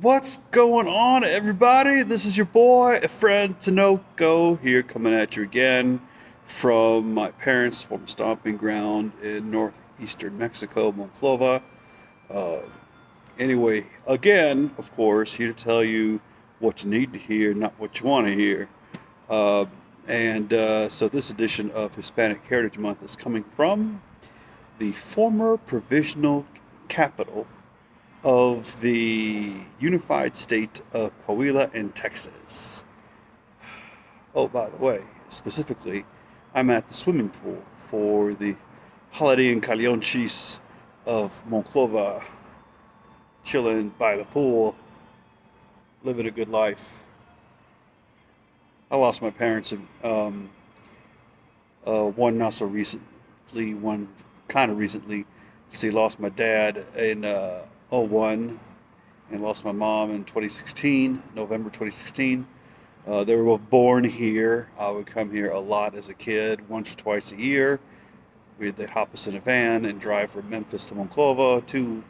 What's going on, everybody? This is your boy, a friend Tinoco, here coming at you again from my parents' former stomping ground in northeastern Mexico, Monclova. Uh, anyway, again, of course, here to tell you what you need to hear, not what you want to hear. Uh, so this edition of Hispanic Heritage Month is coming from the former provisional capital of the unified state of Coahuila in Texas. Oh, by the way, specifically, I'm at the swimming pool for the holiday in Calionchis of Monclova, chilling by the pool, living a good life. I lost my parents, one not so recently, one kind of recently. See, lost my dad in '01 and lost my mom in 2016, November 2016. They were both born here. I would come here a lot as a kid, once or twice a year. They'd hop us in a van and drive from Memphis to Monclova, two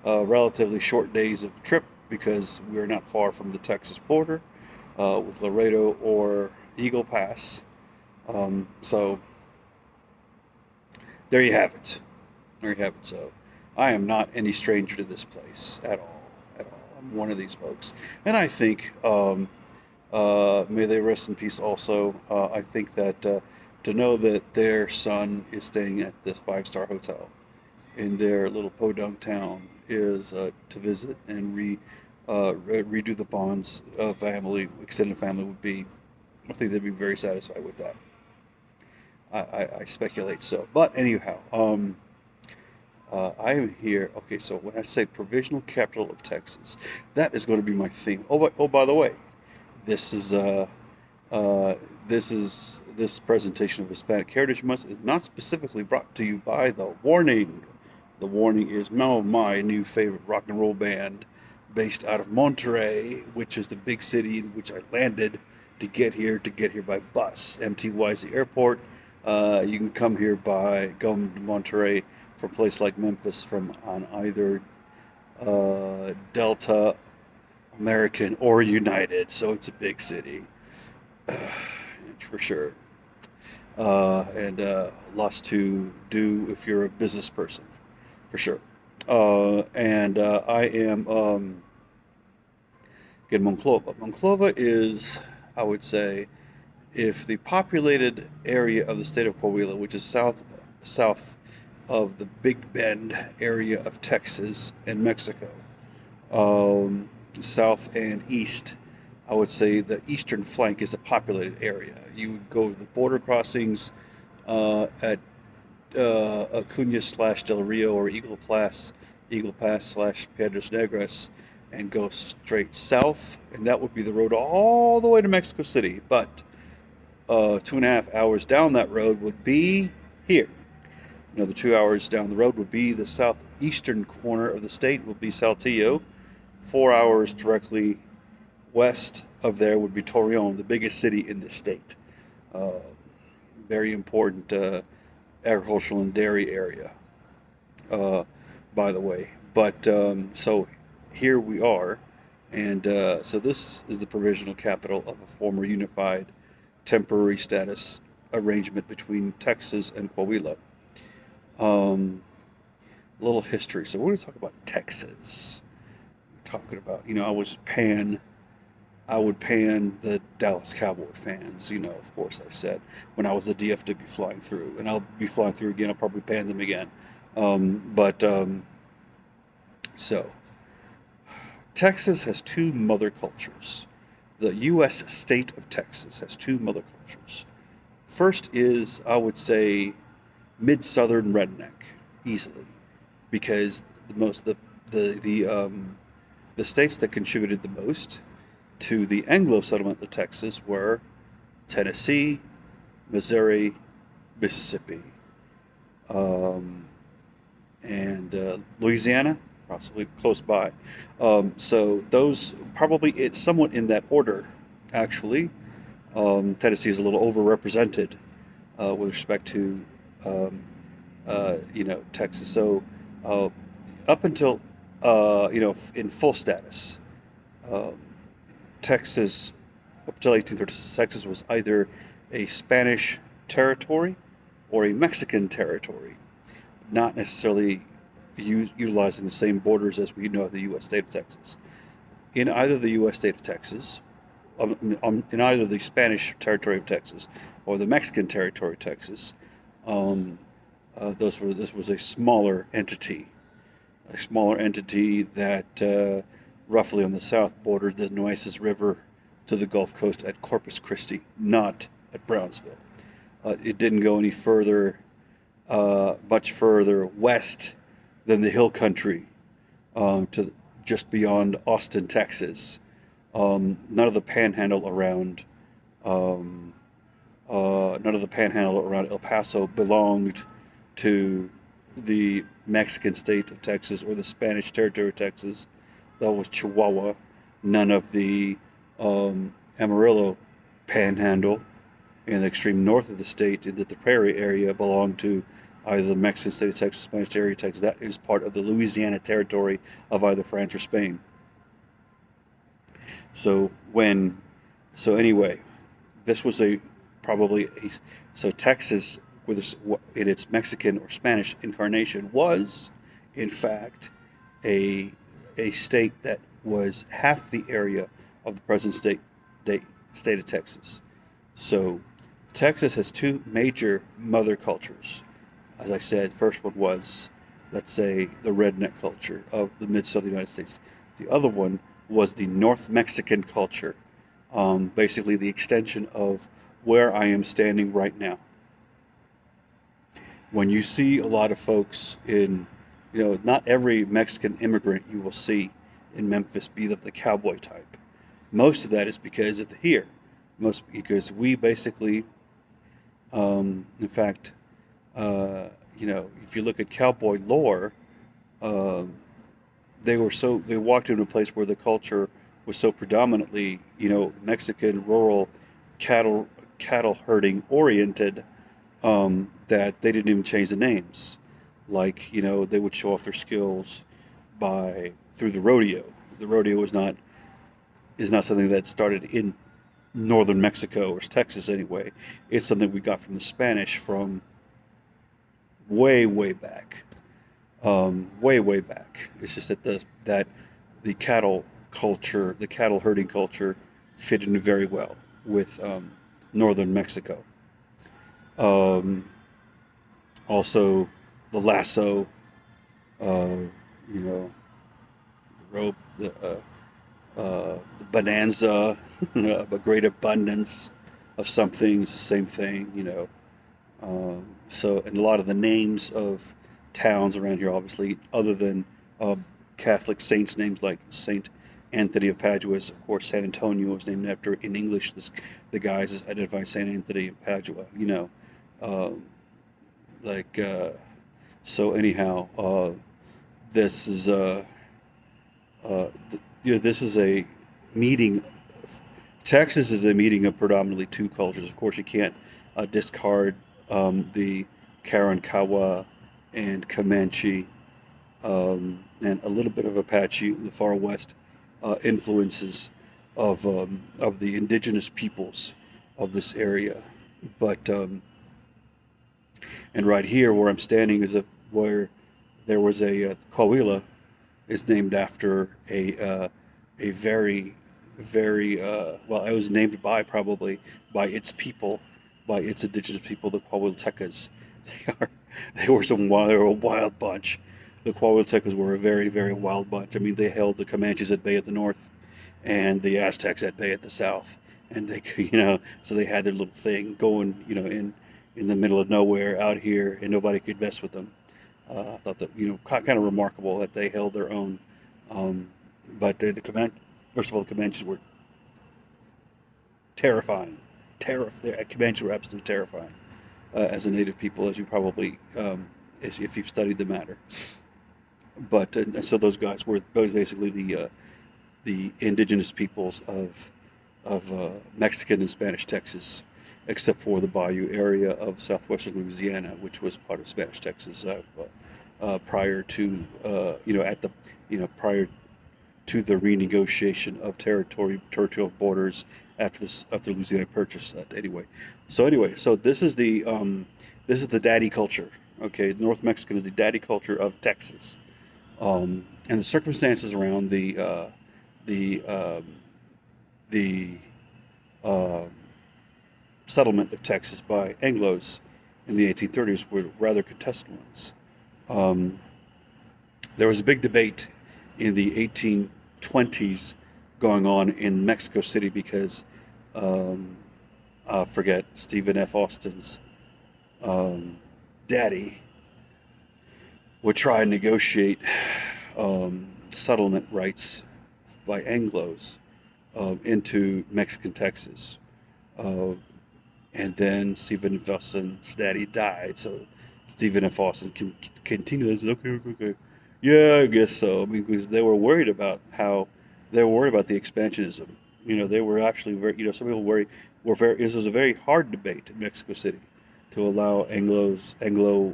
relatively short days of trip because we're not far from the Texas border with Laredo or Eagle Pass. So there you have it. There you have it. So I am not any stranger to this place at all. At all. I'm one of these folks. And I think, may they rest in peace also, I think that to know that their son is staying at this five-star hotel in their little podunk town is to visit and redo the bonds of family, extended family would be, I think they'd be very satisfied with that. I speculate so. But anyhow, I am here. Okay, so when I say provisional capital of Texas, that is going to be my theme. Oh, by the way, this is uh, this presentation of Hispanic Heritage Month is not specifically brought to you by The Warning. The Warning is my new favorite rock and roll band, based out of Monterrey, which is the big city in which I landed to get here by bus. MTY is the airport. You can come here by going to Monterrey from a place like Memphis from on either Delta, American, or United. So it's a big city for sure. And lots to do if you're a business person, for sure. I am in Monclova. Monclova is, I would say, if the populated area of the state of Coahuila, which is south of the Big Bend area of Texas and Mexico, south and east, I would say the eastern flank is a populated area. You would go to the border crossings at Acuna slash Del Rio or Eagle Pass slash Piedras Negras, and go straight south, and that would be the road all the way to Mexico City. But 2.5 hours down that road would be here. Another 2 hours down the road would be the southeastern corner of the state, would be Saltillo. 4 hours directly west of there would be Torreon, the biggest city in the state. Uh, Very important agricultural and dairy area, uh, by the way. But so here we are, and so this is the provisional capital of a former unified temporary status arrangement between Texas and Coahuila. Um, a little history. So we're going to talk about Texas. We're talking about, I would pan the Dallas Cowboy fans. Of course, I said when I was the DFW flying through, and I'll be flying through again. I'll probably pan them again. But so Texas has two mother cultures. The U.S. state of Texas has two mother cultures. First is, I would say, mid-southern redneck, easily, because the states that contributed the most to the Anglo settlement of Texas were Tennessee, Missouri, Mississippi, um, and Louisiana, possibly close by. So those probably it's somewhat in that order, actually. Tennessee is a little overrepresented with respect to Texas. So uh, up until in full status. Um, Texas, up until 1836, Texas was either a Spanish territory or a Mexican territory, not necessarily utilizing the same borders as we know of the U.S. state of Texas. In either the U.S. state of Texas, in either the Spanish territory of Texas or the Mexican territory of Texas, um, this was a smaller entity that roughly on the south bordered the Nueces River to the Gulf Coast at Corpus Christi, not at Brownsville. It didn't go any further, much further west than the hill country to just beyond Austin, Texas. None of the panhandle around um, none of the panhandle around El Paso belonged to the Mexican state of Texas or the Spanish territory of Texas. That was Chihuahua. None of the Amarillo panhandle in the extreme north of the state into the prairie area belonged to either the Mexican state of Texas, Spanish territory of Texas. That is part of the Louisiana territory of either France or Spain. So when, so anyway, this was a probably a, so Texas with in its Mexican or Spanish incarnation was in fact a a state that was half the area of the present state of Texas. So Texas has two major mother cultures. As I said, first one was, let's say, the redneck culture of the mid-southern United States. The other one was the North Mexican culture, basically the extension of where I am standing right now. When you see a lot of folks in, not every Mexican immigrant you will see in Memphis be of the cowboy type. Most of that is because of the here. Most because we basically, in fact, if you look at cowboy lore, um, they walked into a place where the culture was so predominantly, Mexican rural cattle cattle herding oriented, that they didn't even change the names. Like, they would show off their skills by through the rodeo. The rodeo is not something that started in northern Mexico or Texas anyway. It's something we got from the Spanish from way, way back. Way, way back. It's just that the cattle culture, the cattle herding culture, fit in very well with northern Mexico. Um, Also, the lasso, uh, you know, the rope, the bonanza, a great abundance of something is the same thing, and a lot of the names of towns around here, obviously, other than um, Catholic saints' names like Saint Anthony of Padua, is, of course, San Antonio is named after, in English, the guys is identified Saint Anthony of Padua, um, like, so anyhow, this is this is a meeting. Texas is a meeting of predominantly two cultures. Of course, you can't discard the Karankawa and Comanche, and a little bit of Apache in the far west influences of the indigenous peoples of this area. But and right here, where I'm standing, where there was Coahuila, is named after a very, very well. It was named probably by its people, by its indigenous people, the Coahuiltecas. They are they were a wild bunch. The Coahuiltecas were a very, very wild bunch. I mean, they held the Comanches at bay at the north, and the Aztecs at bay at the south, and they so they had their little thing going, in the middle of nowhere out here, and nobody could mess with them. I thought that, kind of remarkable that they held their own. Um, but first of all, the Comanches were terrifying. The Comanches were absolutely terrifying as a native people, as you probably, if you've studied the matter. But and so those guys were basically the indigenous peoples of Mexican and Spanish Texas, except for the Bayou area of southwestern Louisiana, which was part of Spanish Texas prior to, at the, prior to the renegotiation of territorial borders after Louisiana purchased that. So this is the daddy culture. Okay, North Mexican is the daddy culture of Texas, and the circumstances around the the uh, settlement of Texas by Anglos in the 1830s were rather contested ones. Um, there was a big debate in the 1820s going on in Mexico City because um, I forget Stephen F. Austin's um, daddy would try and negotiate settlement rights by Anglos into Mexican Texas. Uh, and then Stephen F. Austin's daddy died, so Stephen F. Austin can continue this. Okay, okay, okay. Yeah, I guess so. I mean, because they were worried about the expansionism. They were actually very, some people were very, this was a very hard debate in Mexico City to allow Anglo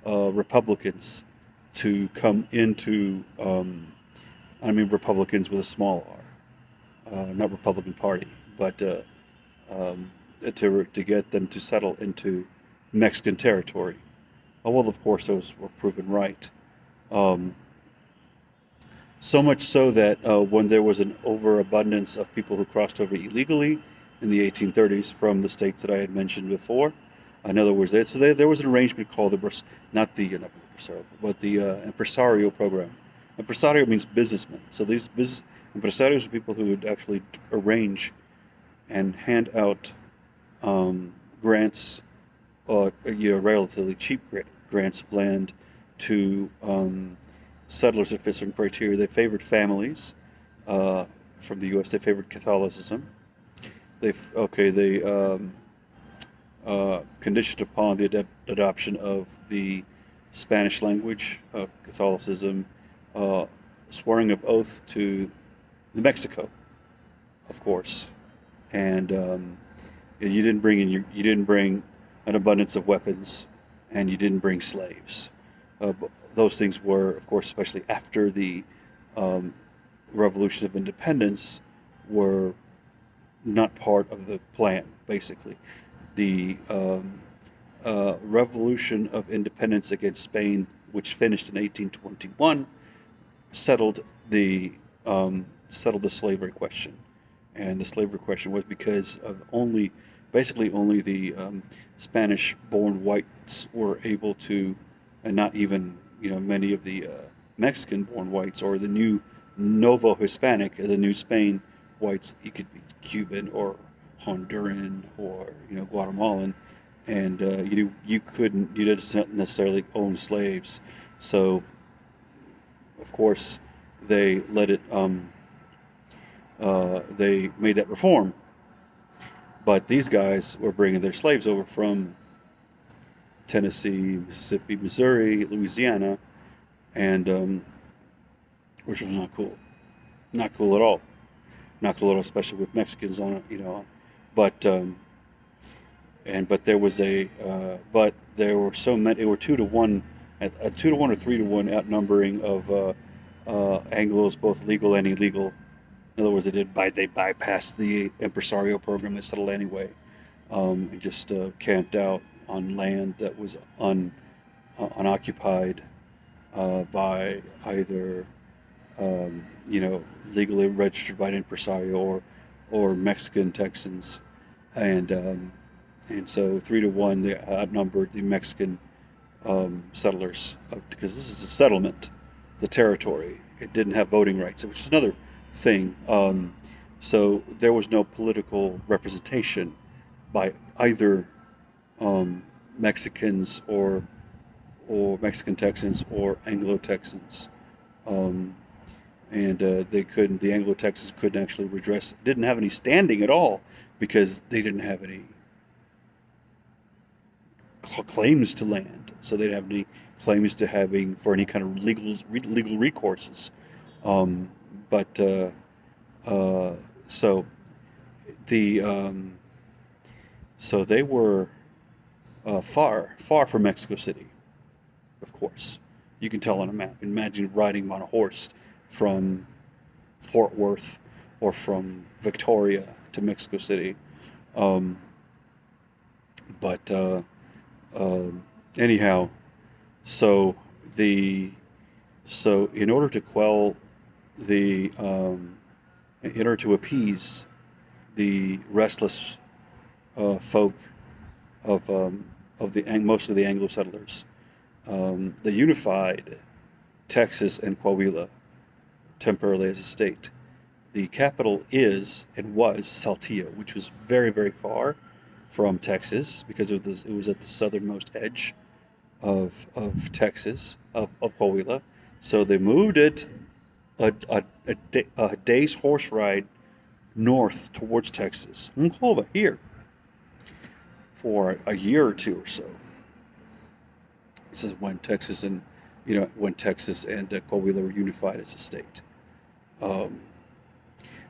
Republicans to come into, I mean, Republicans with a small r, not Republican Party, but um, to get them to settle into Mexican territory. Well, of course, those were proven right. Um, so much so that when there was an overabundance of people who crossed over illegally in the 1830s from the states that I had mentioned before, in other words, there was an arrangement called not the Impresario, but the Impresario program. Impresario means businessman. So these business impresarios are people who would actually arrange and hand out grants, relatively cheap grants of land to settlers that fit certain criteria. They favored families uh, from the U.S. They favored Catholicism. They conditioned upon the adoption of the Spanish language, Catholicism, uh, swearing of oath to New Mexico, of course, and you didn't bring an abundance of weapons, and you didn't bring slaves. Those things were, of course, especially after the um, Revolution of Independence, were not part of the plan. Basically, the Revolution of Independence against Spain, which finished in 1821, settled the settled the slavery question, and the slavery question was because of only the Spanish-born whites were able to, and not even many of the Mexican-born whites or the new Novo Hispanic, the new Spain whites. You could be Cuban or Honduran or Guatemalan, and you didn't necessarily own slaves, so of course they let it they made that reform. But these guys were bringing their slaves over from Tennessee, Mississippi, Missouri, Louisiana, and which was not cool. Not cool at all. Not cool at all, especially with Mexicans on it. But but there was but there were so many. It were 2-1, a 2-1 or 3-1 outnumbering of Anglos, both legal and illegal. In other words, they bypassed the impresario program. They settled anyway, and just camped out on land that was unoccupied by either legally registered by an impresario or Mexican Texans, and so 3-1 they outnumbered the Mexican settlers because this is a settlement, the territory. It didn't have voting rights, which is another thing. So there was no political representation by either Mexicans or Mexican Texans or Anglo Texans. Um, and the Anglo Texans couldn't actually didn't have any standing at all because they didn't have any claims to land, so they didn't have any claims to having for any kind of legal recourses. Um, but uh, so the so they were far from Mexico City. Of course, you can tell on a map. Imagine riding on a horse from Fort Worth or from Victoria to Mexico City. Um, but um, anyhow, so the so in order to quell the in order to appease the restless folk of most of the Anglo settlers, they unified Texas and Coahuila temporarily as a state. The capital is and was Saltillo, which was very, very far from Texas because it was at the southernmost edge of Texas, of Coahuila. So they moved it a day's horse ride north towards Texas, Oklahoma, here, for a year or two or so. This is when Texas and Coahuila were unified as a state. Um,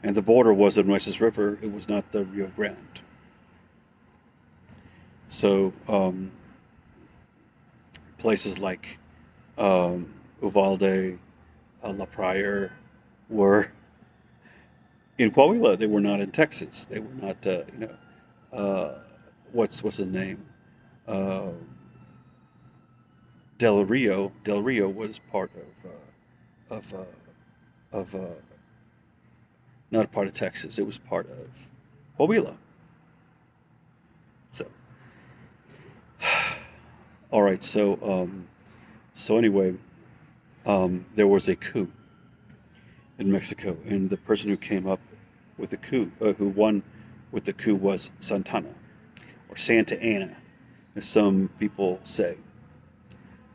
and the border was the Nueces River. It was not the Rio Grande. So places like Uvalde, La Pryor were in Coahuila. They were not in Texas. They were not, what's the name? Uh, Del Rio. Del Rio was part of not a part of Texas. It was part of Coahuila. So, all right. So anyway, there was a coup in Mexico, and the person who came up with the coup, who won with the coup, was Santana or Santa Anna, as some people say.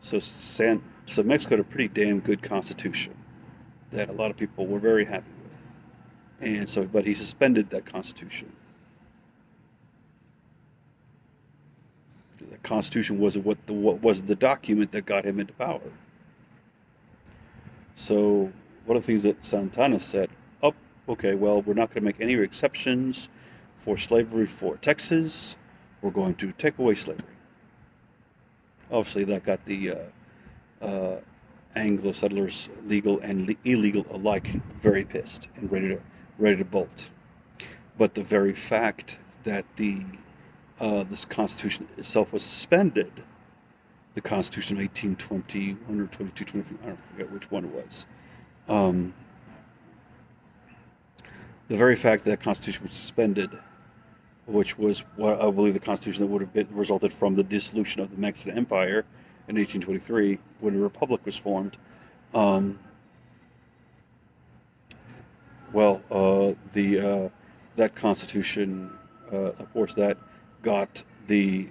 So Mexico had a pretty damn good constitution that a lot of people were very happy with, and so but he suspended that constitution. The constitution was what was the document that got him into power. So one of the things that Santana said, oh, okay, well, we're not going to make any exceptions for slavery for Texas. We're going to take away slavery. Obviously, that got the uh, Anglo settlers, legal and illegal alike, very pissed and ready to bolt. But the very fact that the this Constitution itself was suspended, the Constitution of 1821 or 2223, I don't forget which one it was. Um, the very fact that the Constitution was suspended, which was what I believe the Constitution that would have resulted from the dissolution of the Mexican Empire in 1823 when a republic was formed. Um, the that Constitution, of course, that got the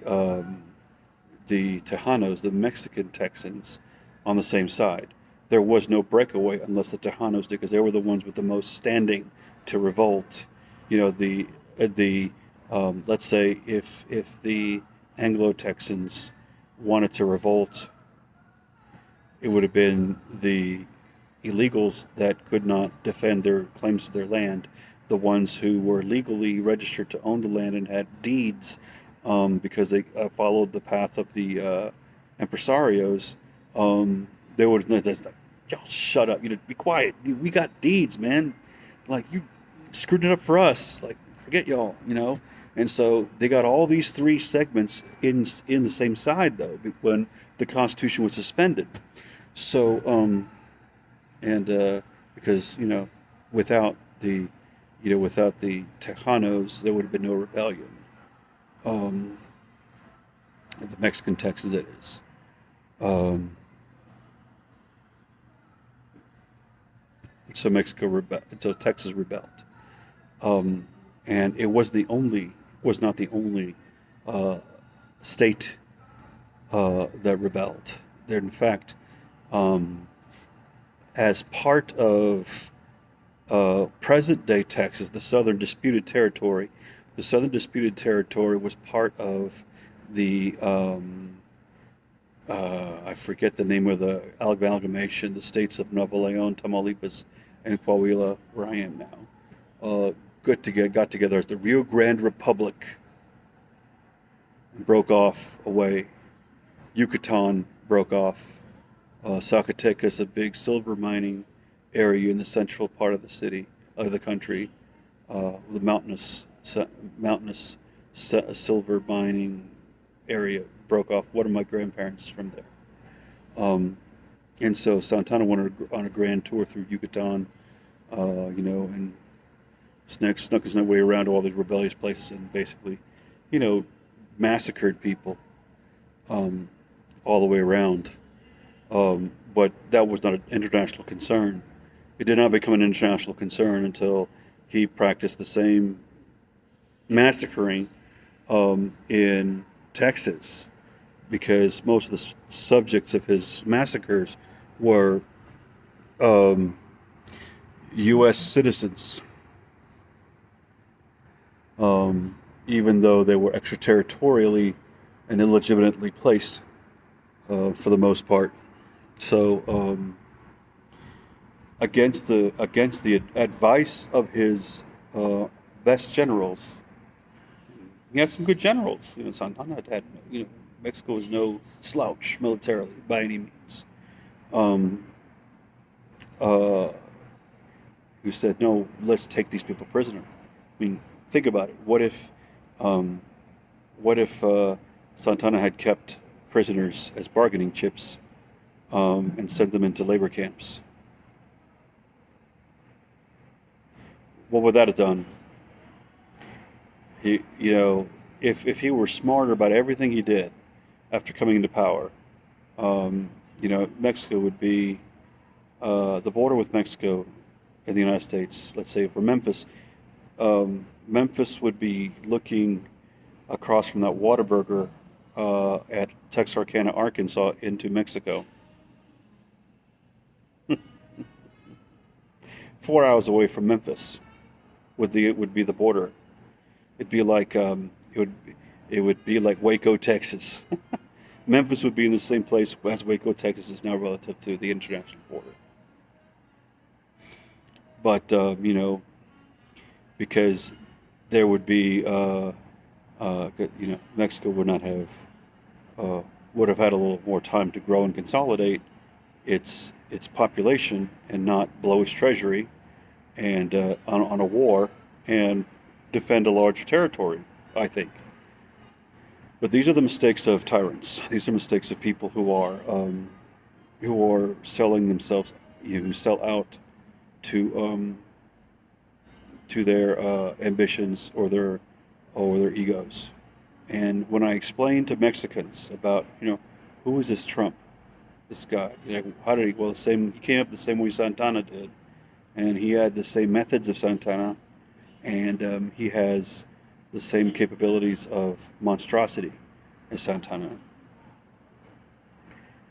Tejanos, the Mexican Texans, on the same side. There was no breakaway unless the Tejanos did, because they were the ones with the most standing to revolt. You know, the let's say if the Anglo Texans wanted to revolt, it would have been the illegals that could not defend their claims to their land, the ones who were legally registered to own the land and had deeds, because they followed the path of the impresarios. They would have just like, y'all shut up, be quiet. We got deeds, man. Like, you screwed it up for us. Like, forget y'all, And so they got all these three segments in the same side, though, when the Constitution was suspended. So and because without the without the Tejanos, there would have been no rebellion. Um, the Mexican Texans, that is. Um, so Texas rebelled, um, and it was not the only uh, state that rebelled. There, in fact, um, as part of present-day Texas, the Southern Disputed Territory was part of the I forget the name of the amalgamation, the states of Nuevo Leon, Tamaulipas, and Coahuila, where I am now. Got together as the Rio Grande Republic, and broke off away. Yucatan broke off. Zacatecas, a big silver mining area in the central part of the city, of the country, the mountainous silver mining area broke off. One of my grandparents is from there. Um, and so Santana went on a grand tour through Yucatan, and snuck his way around to all these rebellious places and basically, you know, massacred people um, all the way around. But that was not an international concern. It did not become an international concern until he practiced the same massacring in Texas, because most of the subjects of his massacres were um, U.S. citizens, even though they were extraterritorially and illegitimately placed for the most part. So, against the advice of his best generals, he had some good generals. Santana Mexico was no slouch militarily by any means. Um, uh, who said, no, let's take these people prisoner. I mean, think about it. Um, what if Santana had kept prisoners as bargaining chips and sent them into labor camps? What would that have done? He, you know, if he were smarter about everything he did after coming into power, Mexico would be the border with Mexico in the United States. Let's say for Memphis, Memphis would be looking across from that Whataburger at Texarkana, Arkansas, into Mexico. 4 hours away from Memphis would be the border. It'd be like it would be like Waco, Texas. Memphis would be in the same place as Waco, Texas is now relative to the international border. But because there would be Mexico uh, would have had a little more time to grow and consolidate its population and not blow its treasury and on a war and defend a large territory, I think. But these are the mistakes of tyrants. These are mistakes of people who are selling themselves, who sell out to their ambitions or their egos. And when I explain to Mexicans about, who is this Trump, this guy, how did he? Well, he came up the same way Santana did, and he had the same methods of Santana, and he has the same capabilities of monstrosity as Santana.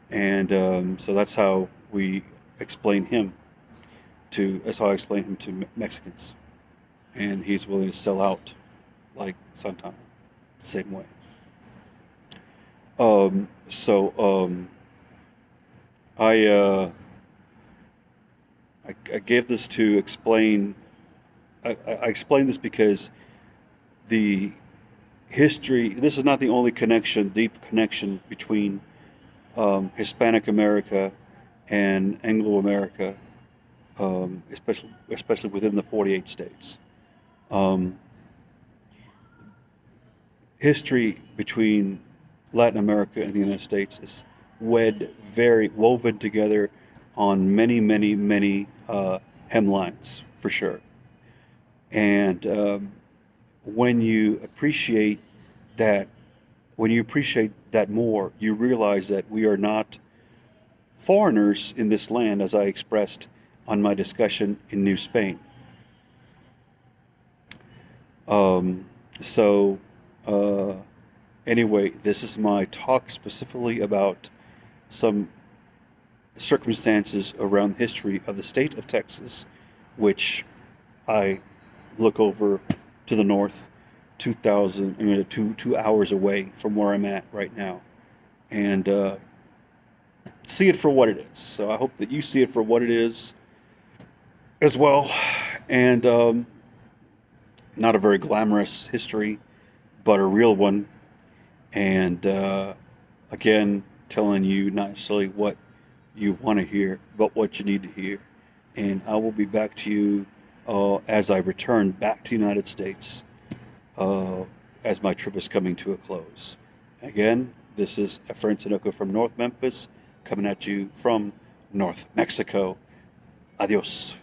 And so that's how we explain him that's how I explain him to Mexicans. And he's willing to sell out like Santana, the same way. So I, I gave this to explain. I explained this because the history. This is not the only deep connection between Hispanic America and Anglo America, especially within the 48 states. Um, History between Latin America and the United States is very woven together on many, many, many hemlines, for sure. And when you appreciate that, more, you realize that we are not foreigners in this land, as I expressed on my discussion in New Spain. So, anyway, this is my talk specifically about some circumstances around the history of the state of Texas, which I look over to the north, 2 hours away from where I'm at right now, and see it for what it is. So I hope that you see it for what it is as well, and not a very glamorous history, but a real one. And again, telling you not necessarily what you want to hear, but what you need to hear. and I will be back to you as I return back to the United States uh, as my trip is coming to a close. Again, this is Efrain Tinoco from North Memphis, coming at you from North Mexico. Adios.